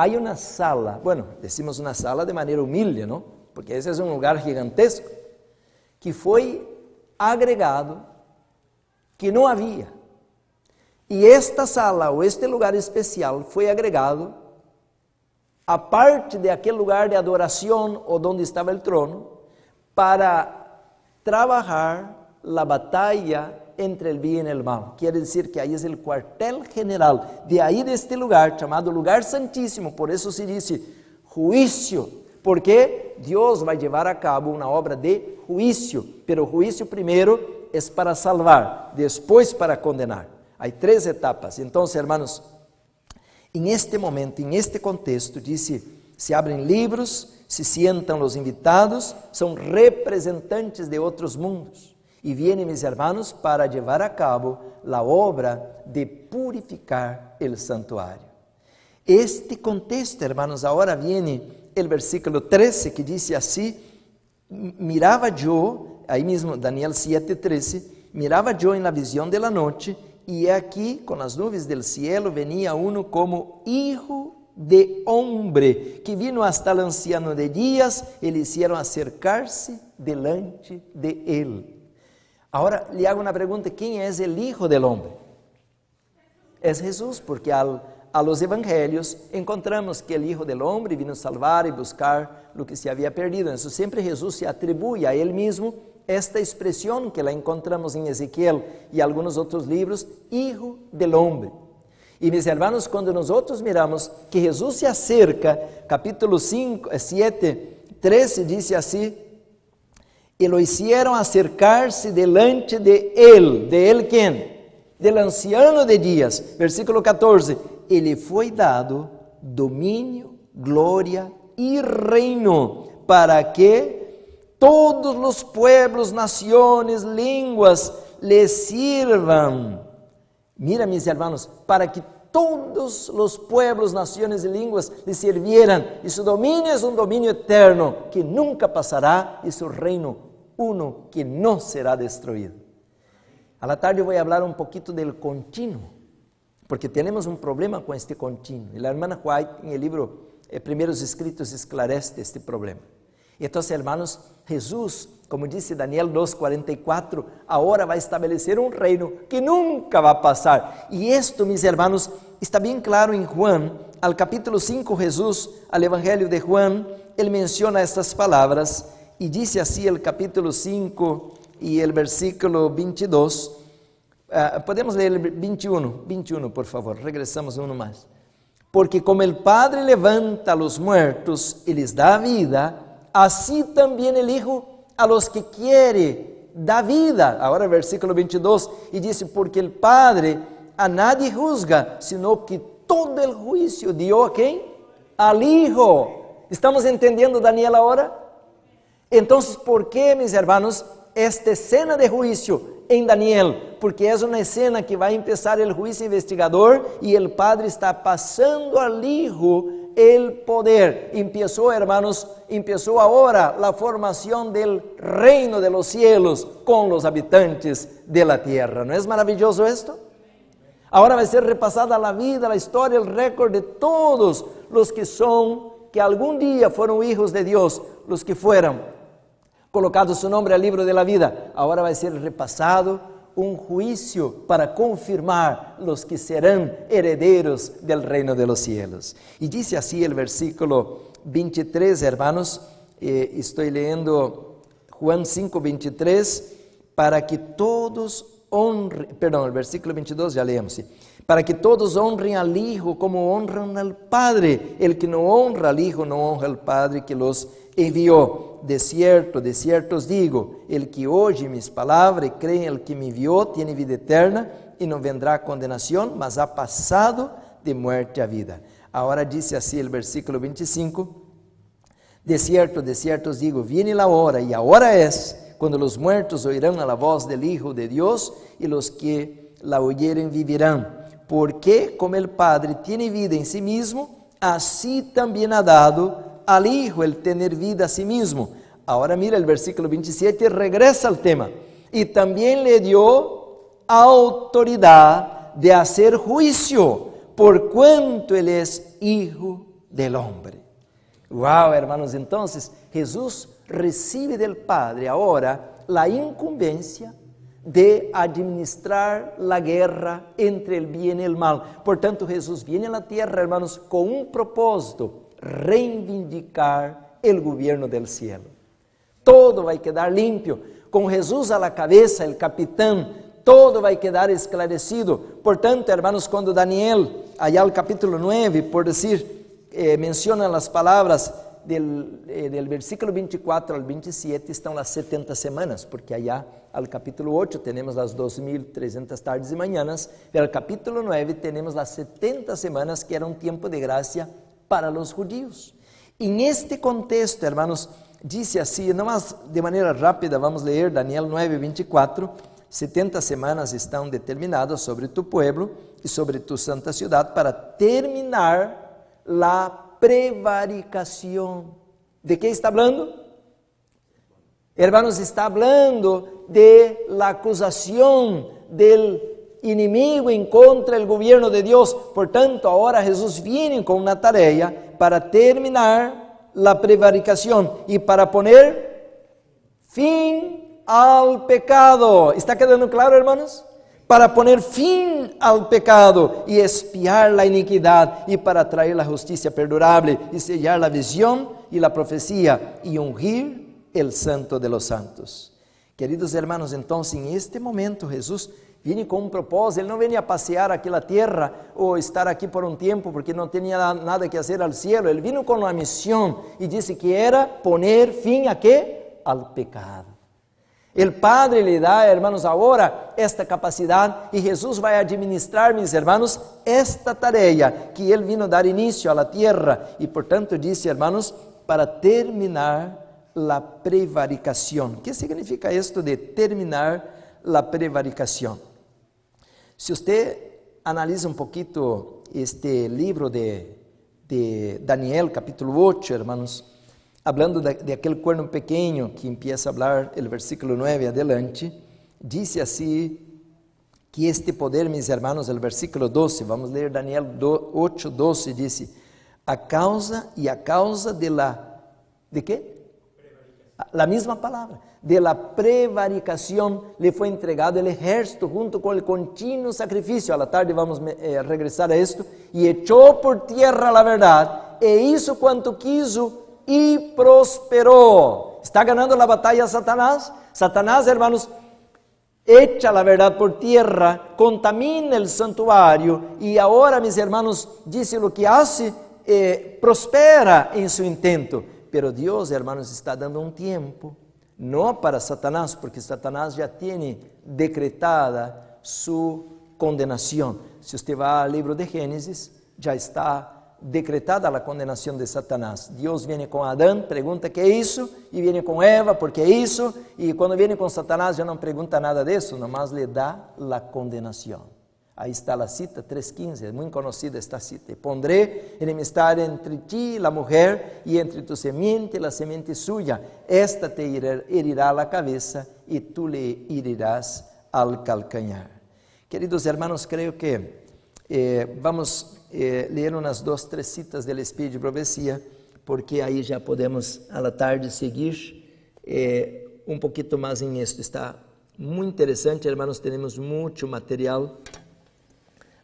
hay una sala, bueno, decimos una sala de manera humilde, ¿no? Porque ese es un lugar gigantesco, que foi agregado, que não havia. E esta sala, ou este lugar especial, foi agregado a parte de aquele lugar de adoração, ou onde estava o trono, para trabalhar a batalha entre el bien y el mal. Quiere decir que ahí es el cuartel general. De ahí, de este lugar, llamado lugar santísimo, por eso se dice juicio, porque Dios va a llevar a cabo una obra de juicio, pero juicio primero es para salvar, después para condenar. Hay 3 etapas. Entonces, hermanos, en este momento, en este contexto, dice, se abren libros, se sientan los invitados, son representantes de otros mundos. Y vienen mis hermanos para llevar a cabo la obra de purificar el santuario. Este contexto, hermanos, ahora viene el versículo 13 que dice así, miraba yo, ahí mismo Daniel 7:13, miraba yo en la visión de la noche, y he aquí con las nubes del cielo venía uno como hijo de hombre, que vino hasta el anciano de días y le hicieron acercarse delante de él. Ahora le hago una pregunta, ¿quién es el Hijo del Hombre? Es Jesús, porque a los evangelios encontramos que el Hijo del Hombre vino a salvar y buscar lo que se había perdido. Entonces siempre Jesús se atribuye a Él mismo esta expresión que la encontramos en Ezequiel y algunos otros libros, Hijo del Hombre. Y mis hermanos, cuando nosotros miramos que Jesús se acerca, capítulo 7:13 dice así, y lo hicieron acercarse delante de él ¿quién? Del anciano de días, versículo 14, y le fue dado dominio, gloria y reino, para que todos los pueblos, naciones, lenguas le sirvan. Mira, mis hermanos, para que todos los pueblos, naciones y lenguas le sirvieran, y su dominio es un dominio eterno, que nunca pasará, y su reino uno que no será destruido. A la tarde voy a hablar un poquito del continuo, porque tenemos un problema con este continuo. Y la hermana White en el libro Primeros Escritos esclarece este problema. Entonces, hermanos, Jesús, como dice Daniel 2:44, ahora va a establecer un reino que nunca va a pasar. Y esto, mis hermanos, está bien claro en Juan, al capítulo 5, Jesús, al Evangelio de Juan, él menciona estas palabras. Y dice así el capítulo 5 y el versículo 22. Podemos leer el 21, por favor. Regresamos uno más. Porque como el Padre levanta a los muertos y les da vida, así también el Hijo a los que quiere da vida. Ahora el versículo 22. Y dice, porque el Padre a nadie juzga, sino que todo el juicio dio ¿a quién? Al Hijo. ¿Estamos entendiendo, Daniel, ahora? Entonces, ¿por qué, mis hermanos, esta escena de juicio en Daniel? Porque es una escena que va a empezar el juicio investigador y el Padre está pasando al Hijo el poder. Empezó, hermanos, ahora la formación del reino de los cielos con los habitantes de la tierra. ¿No es maravilloso esto? Ahora va a ser repasada la vida, la historia, el récord de todos los que algún día fueron hijos de Dios, los que fueron colocado su nombre al libro de la vida. Ahora va a ser repasado un juicio para confirmar los que serán herederos del reino de los cielos. Y dice así el versículo 23, hermanos, estoy leyendo Juan 5:23, para que todos honren, perdón, el versículo 22 ya leemos, ¿sí? Para que todos honren al Hijo como honran al Padre. El que no honra al Hijo no honra al Padre que los envió. De cierto os digo, el que oye mis palabras y cree en el que me envió tiene vida eterna y no vendrá a condenación, mas ha pasado de muerte a vida. Ahora dice así el versículo 25, de cierto os digo, viene la hora y ahora es, cuando los muertos oirán a la voz del Hijo de Dios y los que la oyeren vivirán. Porque como el Padre tiene vida en sí mismo, así también ha dado al Hijo el tener vida a sí mismo. Ahora mira el versículo 27, regresa al tema. Y también le dio autoridad de hacer juicio, por cuanto Él es Hijo del hombre. Wow, hermanos, entonces Jesús recibe del Padre ahora la incumbencia de administrar la guerra entre el bien y el mal. Por tanto, Jesús viene a la tierra, hermanos, con un propósito: reivindicar el gobierno del cielo. Todo va a quedar limpio. Con Jesús a la cabeza, el capitán, todo va a quedar esclarecido. Por tanto, hermanos, cuando Daniel, allá al capítulo 9, por decir, menciona las palabras del versículo 24 al 27, estão las 70 semanas, porque allá al capítulo 8 tenemos las 2300 tardes y mañanas, pero al capítulo 9 tenemos las 70 semanas, que era un tiempo de gracia para los judíos. En este contexto, hermanos, dice así, nomás de manera rápida, vamos a leer Daniel 9, 24, 70 semanas estão determinadas sobre tu pueblo y sobre tu santa ciudad para terminar la prevaricación. ¿De qué está hablando? Hermanos, está hablando de la acusación del inimigo en contra del gobierno de Dios. Por tanto, ahora Jesús viene con una tarea para terminar la prevaricación y para poner fin al pecado. ¿Está quedando claro, hermanos? Para poner fin al pecado y expiar la iniquidad, y para traer la justicia perdurable y sellar la visión y la profecía y ungir el santo de los santos. Queridos hermanos, entonces en este momento Jesús viene con un propósito. Él no viene a pasear aquí la tierra o estar aquí por un tiempo porque no tenía nada que hacer al cielo. Él vino con una misión y dice que era poner fin ¿a qué? Al pecado. El Padre le da, hermanos, ahora esta capacidad, y Jesús va a administrar, mis hermanos, esta tarea que Él vino a dar inicio a la tierra. Y por tanto dice, hermanos, para terminar la prevaricación. ¿Qué significa esto de terminar la prevaricación? Si usted analiza un poquito este libro de Daniel, capítulo 8, hermanos, hablando de aquel cuerno pequeño que empieza a hablar el versículo 9 adelante, dice así que este poder, mis hermanos, el versículo 12, vamos a leer Daniel 8, 12, dice, a causa de la, ¿de qué? La misma palabra, de la prevaricación le fue entregado el ejército junto con el continuo sacrificio. A la tarde vamos a regresar a esto, y echó por tierra la verdad, e hizo cuanto quiso, y prosperó. ¿Está ganando la batalla Satanás? Satanás, hermanos, echa la verdad por tierra, contamina el santuario, y ahora, mis hermanos, dice lo que hace, prospera en su intento. Pero Dios, hermanos, está dando un tiempo, no para Satanás, porque Satanás ya tiene decretada su condenación. Si usted va al libro de Génesis, ya está decretada la condenación de Satanás. Dios viene con Adán, pregunta qué hizo, y viene con Eva, por qué hizo, y cuando viene con Satanás ya no pregunta nada de eso, nomás le da la condenación. Ahí está la cita 3:15, es muy conocida esta cita. Pondré enemistad entre ti, la mujer, y entre tu semiente, la semiente suya. Esta te herirá la cabeza, y tú le herirás al calcañar. Queridos hermanos, creo que vamos a leer unas 2, 3 citas del Espíritu de Profecía, porque ahí ya podemos a la tarde seguir un poquito más en esto. Está muy interesante, hermanos, tenemos mucho material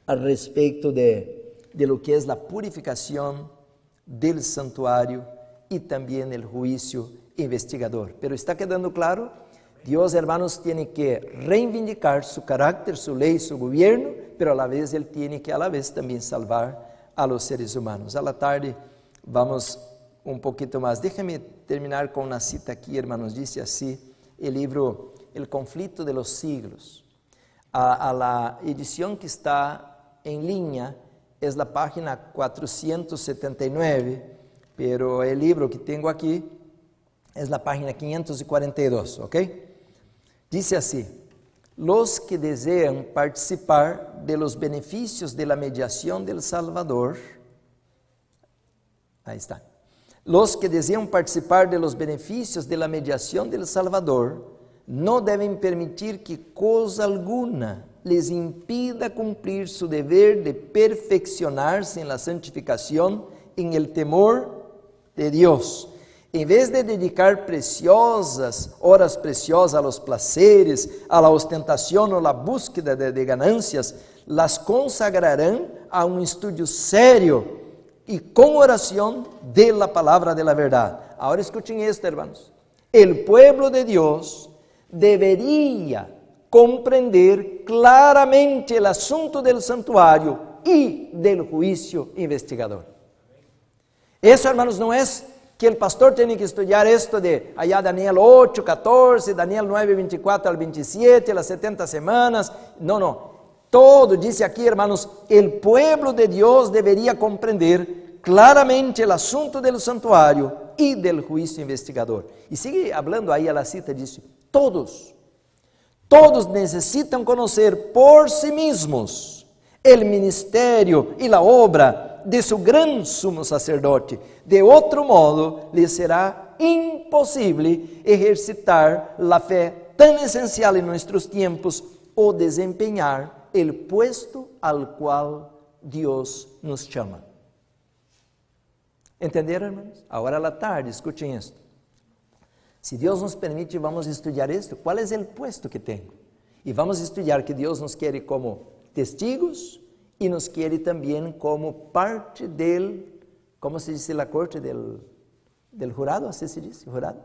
al respecto de lo que es la purificación del santuario y también el juicio investigador. Pero ¿está quedando claro? Dios, hermanos, tiene que reivindicar su carácter, su ley, su gobierno, pero a la vez Él tiene que a la vez también salvar a los seres humanos. A la tarde vamos un poquito más. Déjame terminar con una cita aquí, hermanos. Dice así el libro El conflicto de los siglos. A la edición que está en línea es la página 479, pero el libro que tengo aquí es la página 542, ¿ok? Dice así: los que desean participar de los beneficios de la mediación del Salvador, ahí está, los que desean participar de los beneficios de la mediación del Salvador no deben permitir que cosa alguna les impida cumplir su deber de perfeccionarse en la santificación en el temor de Dios. En vez de dedicar horas preciosas a los placeres, a la ostentación o la búsqueda de ganancias, las consagrarán a un estudio serio y con oración de la palabra de la verdad. Ahora escuchen esto, hermanos. El pueblo de Dios debería comprender claramente el asunto del santuario y del juicio investigador. Eso, hermanos, no es que el pastor tiene que estudiar esto de allá Daniel 8, 14, Daniel 9, 24 al 27, las 70 semanas. No. Todo, dice aquí, hermanos, el pueblo de Dios debería comprender claramente el asunto del santuario y del juicio investigador. Y sigue hablando ahí a la cita, dice, todos necesitan conocer por sí mismos el ministerio y la obra de su gran sumo sacerdote. De otro modo, les será imposible ejercitar la fe tan esencial en nuestros tiempos o desempeñar el puesto al cual Dios nos llama. ¿Entendieron, hermanos? Ahora a la tarde, escuchen esto. Si Dios nos permite, vamos a estudiar esto. ¿Cuál es el puesto que tengo? Y vamos a estudiar que Dios nos quiere como testigos y nos quiere también como parte del, ¿cómo se dice la corte? Del jurado, ¿así se dice? ¿Jurado?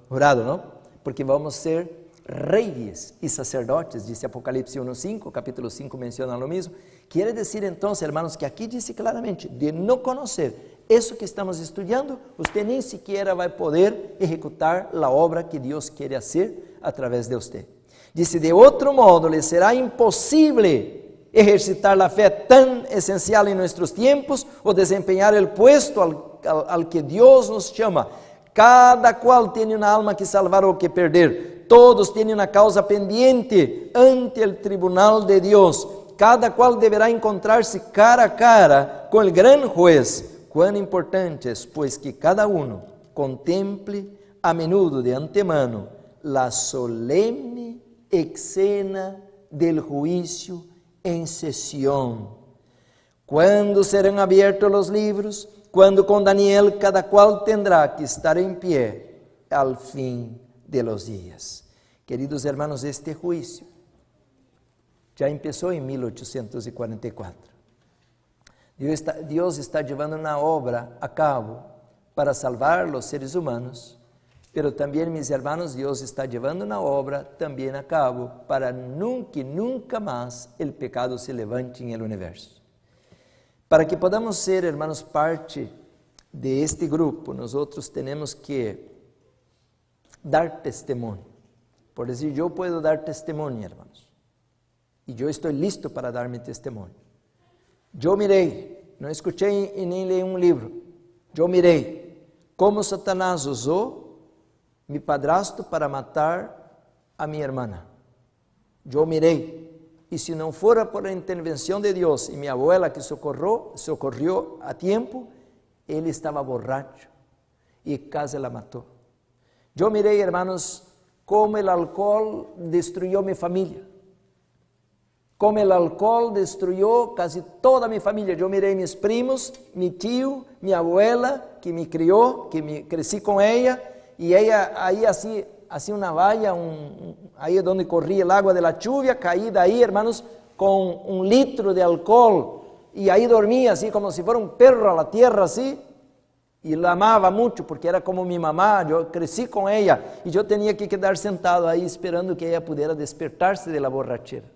Jurado, ¿no? Porque vamos a ser reyes y sacerdotes, dice Apocalipsis 1:5, capítulo 5 menciona lo mismo. Quiere decir entonces, hermanos, que aquí dice claramente, de no conocer eso que estamos estudiando, usted ni siquiera va a poder ejecutar la obra que Dios quiere hacer a través de usted. Dice, de otro modo, le será imposible ejercitar la fe tan esencial en nuestros tiempos o desempeñar el puesto al que Dios nos llama. Cada cual tiene una alma que salvar o que perder. Todos tienen una causa pendiente ante el tribunal de Dios. Cada cual deberá encontrarse cara a cara con el gran juez. Cuán importante es, pues, que cada uno contemple a menudo de antemano la solemne escena del juicio en sesión. ¿Cuándo serán abiertos los libros? Cuando con Daniel cada cual tendrá que estar en pie al fin de los días. Queridos hermanos, este juicio ya empezó en 1844. Dios está llevando una obra a cabo para salvar los seres humanos, pero también, mis hermanos, Dios está llevando una obra también a cabo para que nunca más el pecado se levante en el universo. Para que podamos ser, hermanos, parte de este grupo, nosotros tenemos que dar testimonio. Por decir, yo puedo dar testimonio, hermanos, y yo estoy listo para dar mi testimonio. Yo miré, no escuché y ni leí un libro, yo miré cómo Satanás usó mi padrastro para matar a mi hermana. Yo miré, y si no fuera por la intervención de Dios y mi abuela que socorrió a tiempo, él estaba borracho y casi la mató. Yo miré, hermanos, cómo el alcohol destruyó mi familia. Como el alcohol destruyó casi toda mi familia. Yo miré mis primos, mi tío, mi abuela, que me crió, crecí con ella, y ella ahí hacía una valla, ahí donde corría el agua de la lluvia, caí de ahí, hermanos, con 1 litro de alcohol, y ahí dormía así como si fuera un perro a la tierra así, y la amaba mucho porque era como mi mamá, yo crecí con ella, y yo tenía que quedar sentado ahí esperando que ella pudiera despertarse de la borrachera.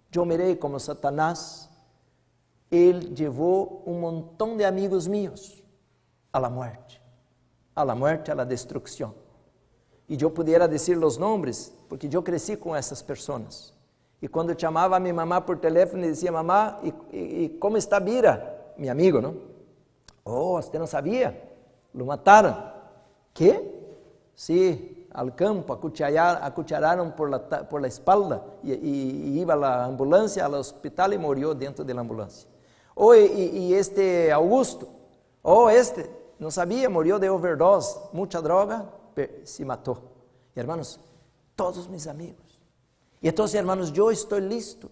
Yo miré como Satanás, él llevó un montón de amigos míos a la muerte, a la destrucción. Y yo pudiera decir los nombres, porque yo crecí con esas personas. Y cuando llamaba a mi mamá por teléfono y decía, mamá, ¿y cómo está Bira? Mi amigo, ¿no? Oh, usted no sabía, lo mataron. ¿Qué? Sí. Al campo, acuchararon por la espalda y iba a la ambulancia, al hospital y murió dentro de la ambulancia. Y este Augusto, no sabía, murió de overdose, mucha droga, se mató. Y hermanos, todos mis amigos. Y entonces, hermanos, yo estoy listo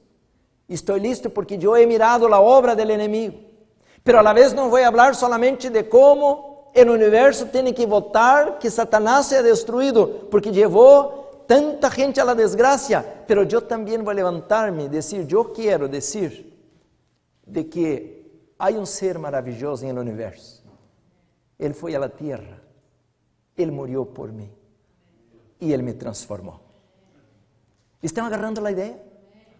porque yo he mirado la obra del enemigo. Pero a la vez não vou falar solamente de como o universo tem que votar que Satanás seja destruído, porque levou tanta gente a la desgracia. Pero eu também vou levantar-me e dizer, eu quero dizer de que há um ser maravilhoso no universo. Ele foi a la tierra, ele morreu por mim e ele me transformou. Estão agarrando a ideia?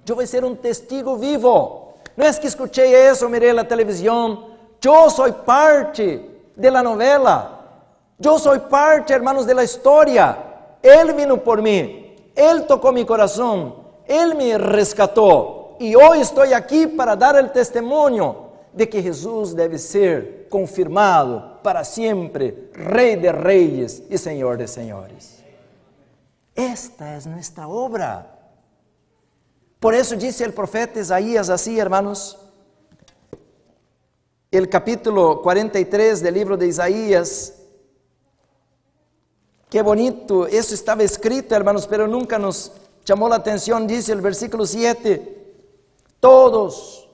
Eu vou ser um testigo vivo. Não é que escutei isso, mirei na televisão. Eu sou parte da novela. Eu sou parte, hermanos, da história. Ele vino por mim. Ele tocou meu coração. Ele me resgatou. E hoje estou aqui para dar o testemunho de que Jesus deve ser confirmado para sempre, Rei de reis e Senhor de senhores. Esta é nossa obra. Por isso disse o profeta Isaías assim, hermanos, el capítulo 43 del livro de Isaías. Qué bonito, eso estava escrito, hermanos, pero nunca nos chamou a atenção. Dice el versículo 7, todos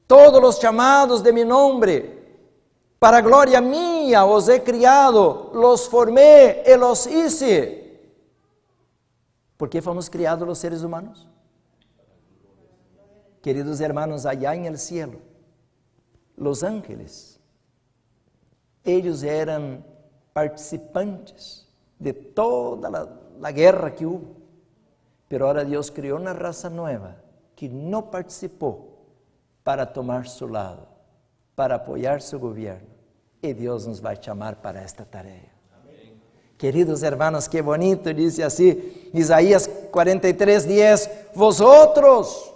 os chamados de mi nombre, para gloria mía os he criado, los formé e los hice. ¿Por qué fomos criados los seres humanos? Queridos hermanos, allá en el cielo, los ángeles, ellos eran participantes de toda la guerra que hubo, pero ahora Dios creó una raza nueva que no participó para tomar su lado, para apoyar su gobierno, y Dios nos va a llamar para esta tarea. Amén. Queridos hermanos, qué bonito, dice así, Isaías 43:10, vosotros,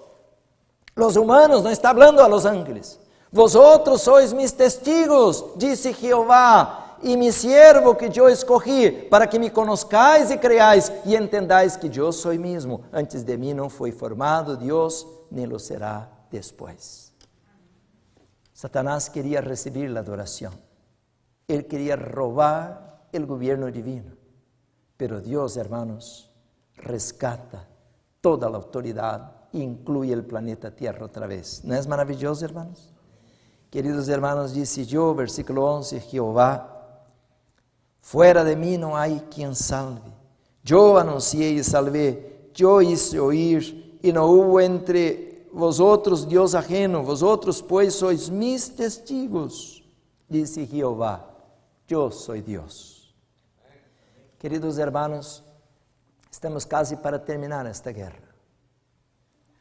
los humanos, no está hablando a los ángeles, vosotros sois mis testigos, dice Jehová, y mi siervo que yo escogí, para que me conozcáis y creáis, y entendáis que yo soy mismo. Antes de mí no fue formado Dios, ni lo será después. Satanás quería recibir la adoración. Él quería robar el gobierno divino. Pero Dios, hermanos, rescata toda la autoridad e incluye el planeta Tierra otra vez. ¿No es maravilloso, hermanos? Queridos hermanos, dice yo, versículo 11, Jehová, fuera de mí no hay quien salve. Yo anuncié y salvé, yo hice oír, y no hubo entre vosotros Dios ajeno. Vosotros pues sois mis testigos, dice Jehová, yo soy Dios. Queridos hermanos, estamos casi para terminar esta guerra.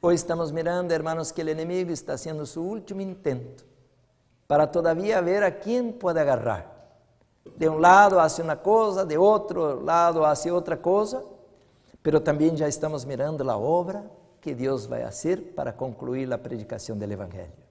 Hoy estamos mirando, hermanos, que el enemigo está haciendo su último intento para todavía ver a quién puede agarrar. De un lado hace una cosa, de otro lado hace otra cosa, pero también ya estamos mirando la obra que Dios va a hacer para concluir la predicación del Evangelio.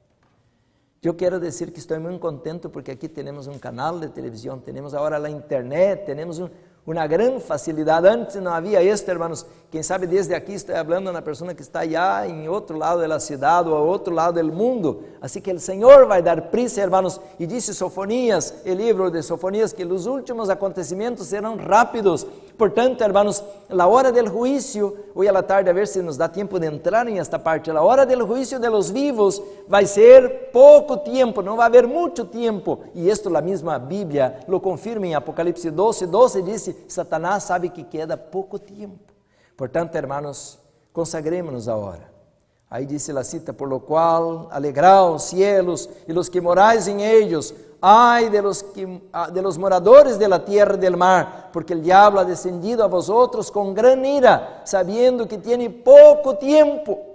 Yo quiero decir que estoy muy contento porque aquí tenemos un canal de televisión, tenemos ahora la internet, tenemos una gran facilidad. Antes no había esto, hermanos. Quem sabe desde aqui estou falando a uma pessoa que está allá em outro lado da cidade ou a outro lado do mundo. Assim que o Senhor vai dar prisa, hermanos. E disse Sofonias, o livro de Sofonias, que os últimos acontecimentos serão rápidos. Portanto, hermanos, a hora do juízo, hoje à tarde, a ver se nos dá tempo de entrar em esta parte, a hora do juízo de los vivos vai ser pouco tempo, não vai haver muito tempo. E isto a mesma Bíblia lo confirma em Apocalipse 12:12, diz, Satanás sabe que queda pouco tempo. Portanto, hermanos, consagremos-nos agora. Aí disse a cita, por lo qual alegraos cielos e los que morais em ellos, ai de los moradores de la tierra e del mar, porque el diablo ha descendido a vosotros con gran ira, sabiendo que tiene pouco tempo.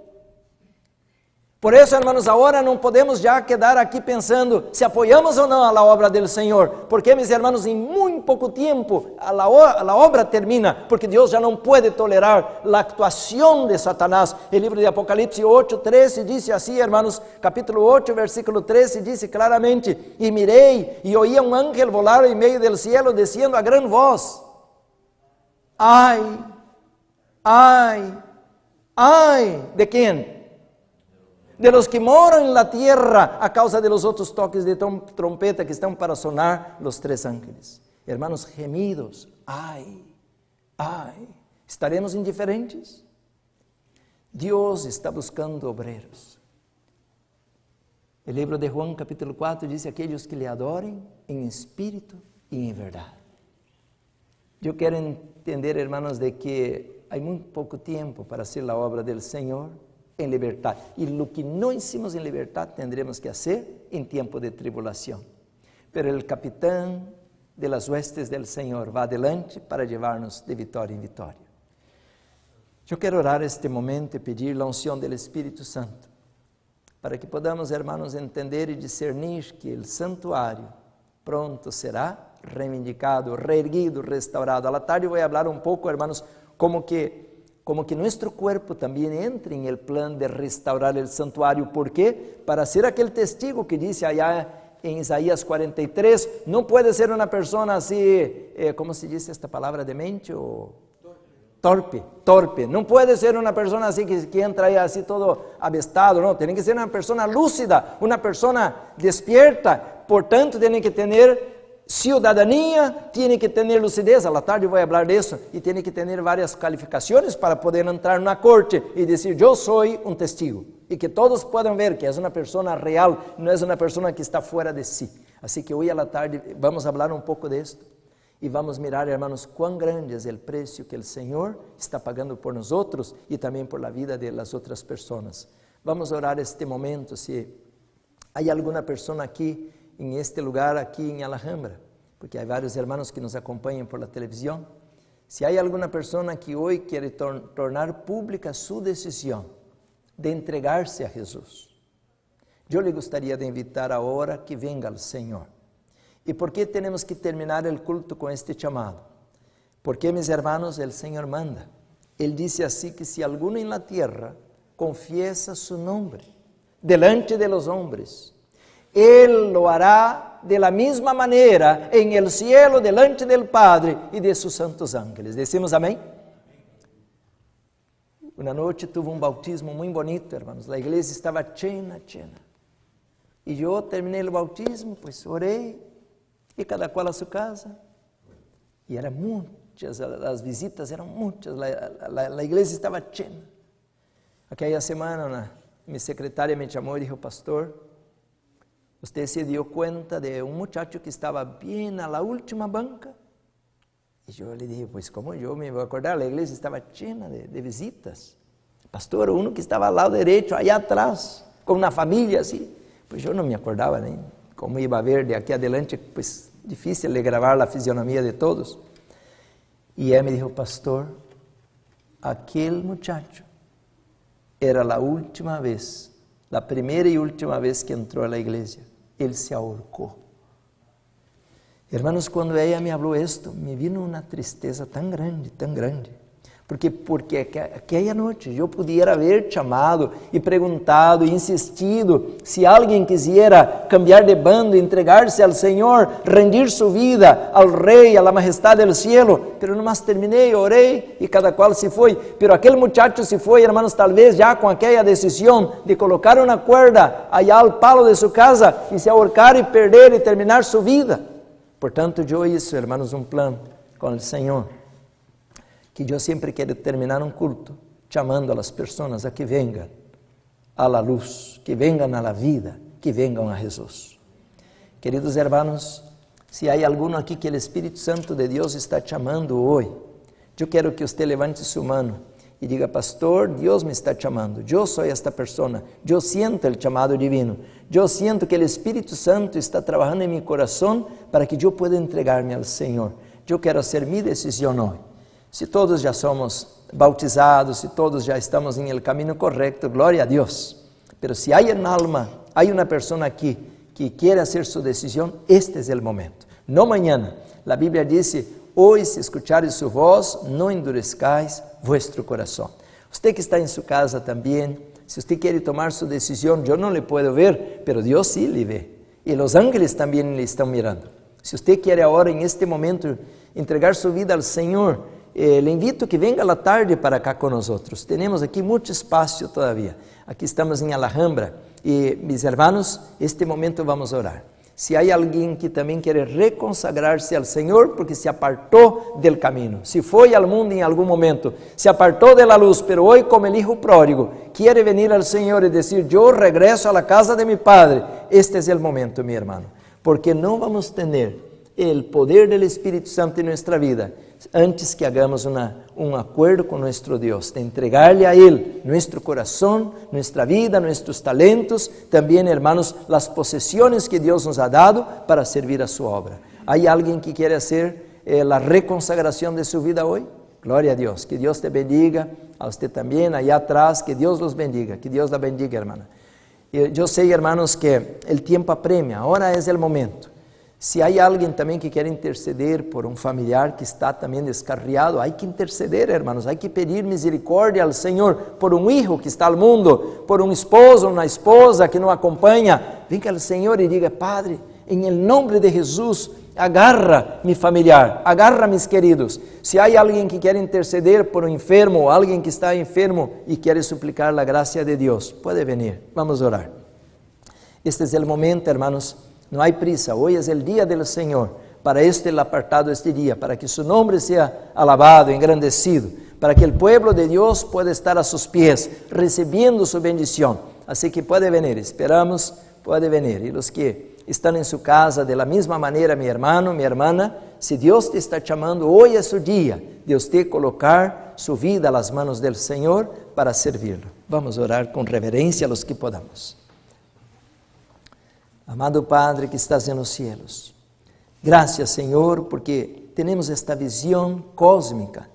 Por isso, hermanos, agora não podemos já quedar aqui pensando se apoiamos ou não a obra do Senhor, porque, meus irmãos, em muito pouco tempo a obra termina, porque Deus já não pode tolerar a actuação de Satanás. O livro de Apocalipse 8:13 diz assim, hermanos, capítulo 8, versículo 13, diz claramente, e mirei e oí um ángel volar em meio do cielo, dizendo a gran voz, ai, ai, ai, ¿de quem? De los que moram en la tierra a causa de los otros toques de trompeta que están para sonar los tres ángeles. Hermanos, gemidos, ay, ay, ¿estaremos indiferentes? Dios está buscando obreros. O livro de Juan, capítulo 4, diz: aqueles que lhe adorem em espírito e em verdade. Eu quero entender, hermanos, de que há muito pouco tempo para fazer a obra do Senhor em liberdade. E o que não hicimos em liberdade, tendremos que fazer em tempo de tribulação. Pero o capitão de las huestes del Senhor va adelante para levar-nos de vitória em vitória. Eu quero orar este momento e pedir a unção do Espírito Santo, para que podamos, hermanos, entender e discernir que o santuário pronto será reivindicado, reerguido, restaurado. A la tarde vou falar um pouco, hermanos, como que nosso corpo também entre em el plan de restaurar el santuário. ¿Por quê? Para ser aquele testigo que disse allá em Isaías 43, não pode ser uma pessoa assim, como se diz esta palavra, demente ou torpe. Não pode ser uma pessoa assim que entra aí assim todo abestado, não. Tem que ser uma pessoa lúcida, uma pessoa despierta. Portanto, tem que ter cidadania, tem que ter lucidez. A la tarde vou falar disso. E tem que ter várias qualificações para poder entrar na corte e dizer: eu sou um testigo. E que todos possam ver que é uma pessoa real, não é uma pessoa que está fora de si. Assim que hoje à la tarde vamos falar um pouco disto. E vamos mirar, hermanos, quão grande é o preço que o Senhor está pagando por nós outros e também por la vida de las outras pessoas. Vamos orar este momento. Se há alguma pessoa aqui em este lugar, aqui em Alhambra, porque há vários irmãos que nos acompanham por la televisão. Se há alguma pessoa que hoje quer tornar pública sua decisão de entregar-se a Jesus, eu lhe gostaria de invitar agora que venga ao Senhor. E por que temos que terminar o culto com este chamado? Porque, mis hermanos, o Senhor manda. Ele disse assim que se alguno em la tierra confiesa su nombre delante de los hombres, Ele lo hará de la misma manera en el cielo delante del Padre y de sus santos ángeles. Decimos amém? Uma noite tuve um bautismo muito bonito, hermanos. A igreja estava llena. E eu terminei o bautismo, pues orei, e cada qual a sua casa. E eram muitas, as visitas eram muitas, a igreja estava llena. Aquela semana, minha secretária me chamou e disse: pastor, você se deu conta de um muchacho que estava bem na última banca? E eu lhe disse: pois como eu me vou acordar? A igreja estava cheia de visitas. Pastor, um que estava ao lado direito, aí atrás, com uma família assim. Pois eu não me acordava nem como ia a ver de aqui adelante, pois difícil de gravar a fisionomia de todos. E ele me disse: pastor, aquele muchacho era a última vez, a primeira e última vez que entrou na igreja. Ele se ahorcou. Hermanos, quando ela me falou isto, me vino uma tristeza tão grande, porque aquela noite eu podia haver chamado e perguntado e insistido se alguém quisera cambiar de bando, entregar-se ao Senhor, rendir sua vida ao Rei, à majestade do cielo, pero nomás terminei, orei e cada qual se foi. Pero aquele muchacho se foi, hermanos, talvez já com aquela decisão de colocar uma cuerda allá ao palo de sua casa e se ahorcar e perder e terminar sua vida. Portanto, eu hice, hermanos, um plano com o Senhor, que eu sempre quero terminar um culto chamando as pessoas a que venham à luz, que venham à vida, que venham a Jesus. Queridos hermanos, se há algum aqui que o Espírito Santo de Deus está chamando hoje, eu quero que você levante sua mão e diga: pastor, Deus me está chamando, eu sou esta pessoa, eu sinto o chamado divino, eu sinto que o Espírito Santo está trabalhando em meu coração para que eu pueda entregar-me ao Senhor. Eu quero fazer minha decisão hoje. Se todos já somos bautizados, se todos já estamos em el caminho correto, glória a Deus. Pero se há uma alma, há uma pessoa aqui que quer fazer sua decisão, este é o momento. No mañana. A Bíblia diz: hoje, se escuchares sua voz, não endurezcais vuestro coração. Você que está em sua casa também, se você quer tomar sua decisão, eu não lhe puedo ver, pero Deus sí lhe vê. E os ángeles também lhe estão mirando. Se você quer agora, em este momento, entregar sua vida ao Senhor, le invito que venga à tarde para cá com nós. Temos aqui muito espaço todavia. Aqui estamos em Alhambra. E, mis hermanos, este momento vamos orar. Si hay alguien que también quiere reconsagrarse al Señor porque se apartó del camino, si fue al mundo en algún momento, se apartó de la luz, pero hoy como el hijo pródigo quiere venir al Señor y decir, yo regreso a la casa de mi Padre, este es el momento, mi hermano, porque no vamos a tener el poder del Espíritu Santo en nuestra vida antes que hagamos un acuerdo con nuestro Dios, de entregarle a Él nuestro corazón, nuestra vida, nuestros talentos, también, hermanos, las posesiones que Dios nos ha dado para servir a su obra. ¿Hay alguien que quiere hacer la reconsagración de su vida hoy? Gloria a Dios, que Dios te bendiga, a usted también, allá atrás, que Dios los bendiga, que Dios la bendiga, hermana. Yo sé, hermanos, que el tiempo apremia, ahora es el momento. Si hay alguien también que quiere interceder por un familiar que está también descarriado, hay que interceder, hermanos, hay que pedir misericordia al Señor por un hijo que está al mundo, por un esposo, una esposa que no acompaña. Venga al Señor y diga, Padre, en el nombre de Jesús, agarra mi familiar, agarra mis queridos. Si hay alguien que quiere interceder por un enfermo o alguien que está enfermo y quiere suplicar la gracia de Dios, puede venir, vamos a orar. Este es el momento, hermanos. No hay prisa, hoy es el día del Señor, para este el apartado este día, para que su nombre sea alabado, engrandecido, para que el pueblo de Dios pueda estar a sus pies, recibiendo su bendición. Así que puede venir, esperamos, puede venir. Y los que están en su casa de la misma manera, mi hermano, mi hermana, si Dios te está llamando, hoy es su día de usted colocar su vida a las manos del Señor para servirlo. Vamos a orar con reverencia a los que podamos. Amado Padre que estás en los cielos, gracias Señor porque tenemos esta visión cósmica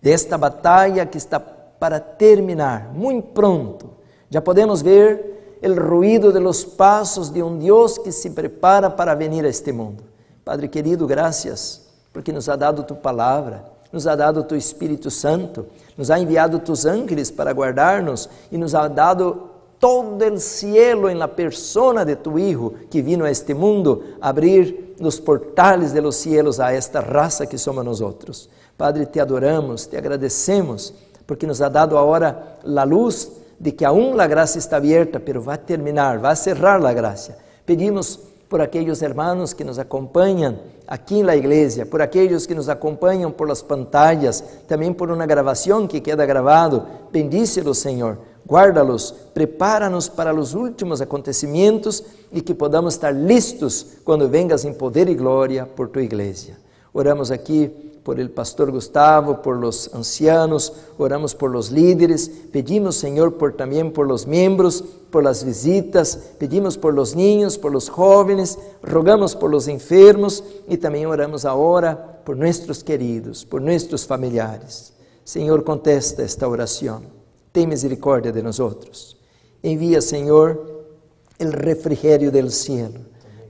de esta batalla que está para terminar muy pronto. Ya podemos ver el ruido de los pasos de un Dios que se prepara para venir a este mundo. Padre querido, gracias porque nos ha dado tu palabra, nos ha dado tu Espíritu Santo, nos ha enviado tus ángeles para guardarnos y nos ha dado todo el cielo en la persona de tu Hijo que vino a este mundo a abrir los portales de los cielos a esta raza que somos nosotros. Padre, te adoramos, te agradecemos porque nos ha dado ahora la luz de que aún la gracia está abierta, pero va a terminar, va a cerrar la gracia. Pedimos por aquellos hermanos que nos acompañan aquí en la iglesia, por aquellos que nos acompañan por las pantallas, también por una grabación que queda grabado. Bendícelos, Señor, guárdalos, prepáranos para los últimos acontecimientos y que podamos estar listos cuando vengas en poder y gloria por tu iglesia. Oramos aquí por el pastor Gustavo, por los ancianos, oramos por los líderes, pedimos, Señor, también por los miembros, por las visitas, pedimos por los niños, por los jóvenes, rogamos por los enfermos y también oramos ahora por nuestros queridos, por nuestros familiares. Señor, contesta esta oración, ten misericordia de nosotros. Envía, Señor, el refrigerio del cielo,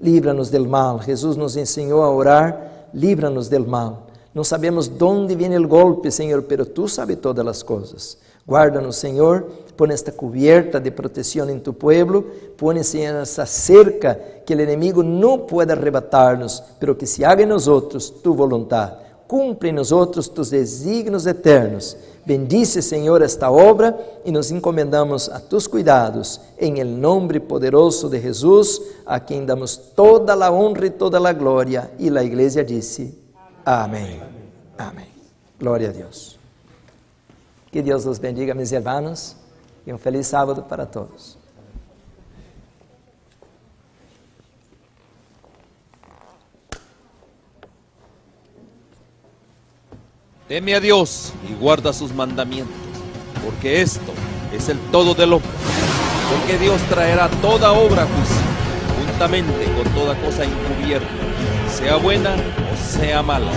líbranos del mal. Jesús nos enseñó a orar, líbranos del mal. No sabemos dónde viene el golpe, Señor, pero tú sabes todas las cosas. Guárdanos, Señor, pon esta cubierta de protección en tu pueblo, pon, Señor, esa cerca que el enemigo no pueda arrebatarnos, pero que se haga en nosotros tu voluntad. Cumple en nosotros tus designios eternos. Bendice, Señor, esta obra y nos encomendamos a tus cuidados, en el nombre poderoso de Jesús, a quien damos toda la honra y toda la gloria. Y la iglesia dice, amén. Amén. Gloria a Dios. Que Dios los bendiga, mis hermanos, y un feliz sábado para todos. Teme a Dios y guarda sus mandamientos, porque esto es el todo del hombre. Porque Dios traerá toda obra a juicio, juntamente con toda cosa encubierta, sea buena o sea mala.